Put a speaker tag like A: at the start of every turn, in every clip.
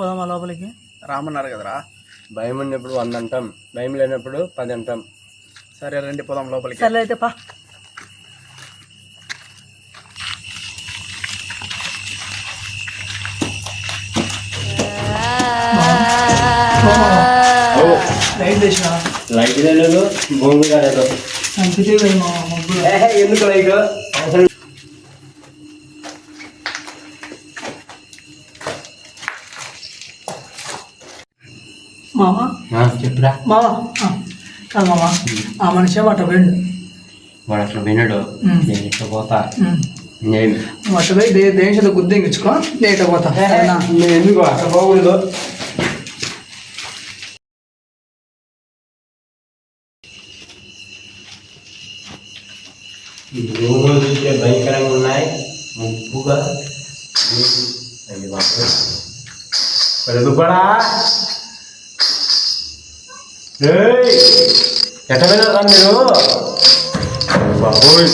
A: పోదామా లోపలికి?
B: రామన్నారు కదరా.
C: భయం ఉన్నప్పుడు 100 అంటాం, భయం లేనప్పుడు 10 అంటాం.
B: సరే రండి పోదాం లోపలికి.
A: సరే అయితే పా.
C: లైట్ లేదు, భూమి కాలేదు. ఎందుకు లైట్?
A: మామా
C: చెప్పురా
A: మామా. మామా ఆ మనిషి అట్ట పోయిండు.
C: వాడు అట్లా వినడు. నేను ఇట్లా పోతా.
A: అట్ట పోయి దేశంలో గుద్దెంగించుకో, నేను ఇట్లా పోతా.
C: నేను ఎందుకు అట్లా పోకూడదు? రూములు చూస్తే భయంకరంగా ఉన్నాయి, ముప్పుగా. దుబ్బడా ఎట్ట వెళ్ళారా మీరు? బాబోయ్,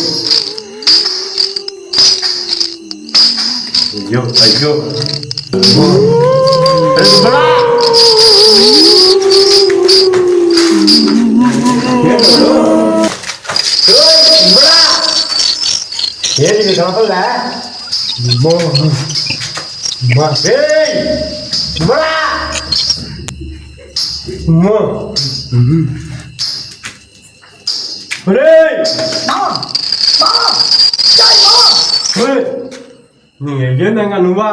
C: అయ్యో అయ్యో దుబ్బడా ఏంటి సంవత్సరంలా? ఏందంగా నువ్వా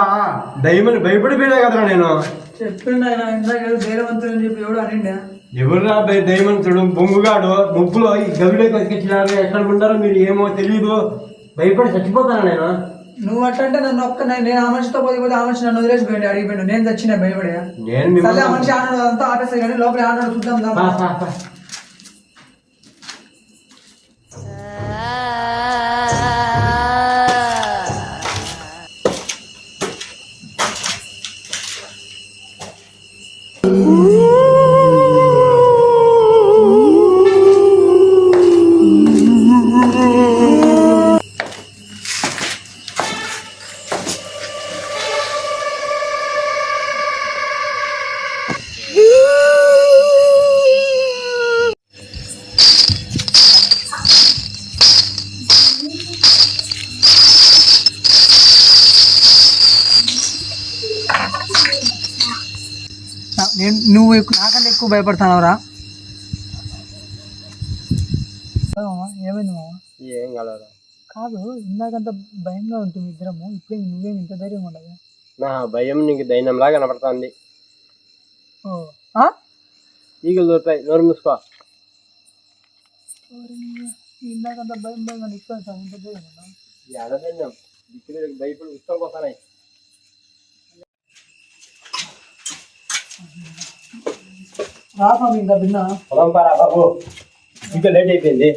C: దయ్యమని భయపడిపోయినా కదరా నేను.
A: చెప్పిండు ఆయన ఇందాక ధైర్యవంతుడు అని చెప్పి ఎవడు అనిండా?
C: ఎవర్రా దయ్యమంతుడు? బొంగుగాడు ముప్పులో ఈ గవిలోకి వచ్చేసినారు. ఎక్కడ ఉంటారో మీరు ఏమో తెలీదు. భయపడి చచ్చిపోతాను నేను.
A: నువ్వు అట్టంటే నన్ను నేను ఆ మనిషితో పోతే ఆ మనిషి నన్ను వదిలేసిపోయాడు, అడిగిపోయాడు. నేను చచ్చిన భయపడే. ఆ మనిషి ఆనాడు అంతా ఆపేస్తాయి కానీ లోపల ఆనాడు చూద్దాం. నువ్వు నాకన్నా ఎక్కువ భయపడతానవరా? ఏమైంది మామ?
C: ఏం కలరా?
A: కాదు, ఇందాకంత భయంగా ఉంటుంది ఇద్దరము, ఇప్పుడు నువ్వేమి ఇంత ధైర్యం ఉండదు?
C: నా భయం నీకు దైనంలా కనపడుతుంది. ఈగలు దొరుకుతాయి, నోరు మూసుకో.
A: ఇందాకంత భయం భయంగా నిస్తాను ఇంత ధైర్యం ఉందా?
C: ఎడదైనాం దిక్కులు భయపడి ఉత్తపోతానాయి.
A: రాపా ఇంకా భిన్న
C: పొలం పారా బాబు, ఇంకా లేట్ అయిపోయింది.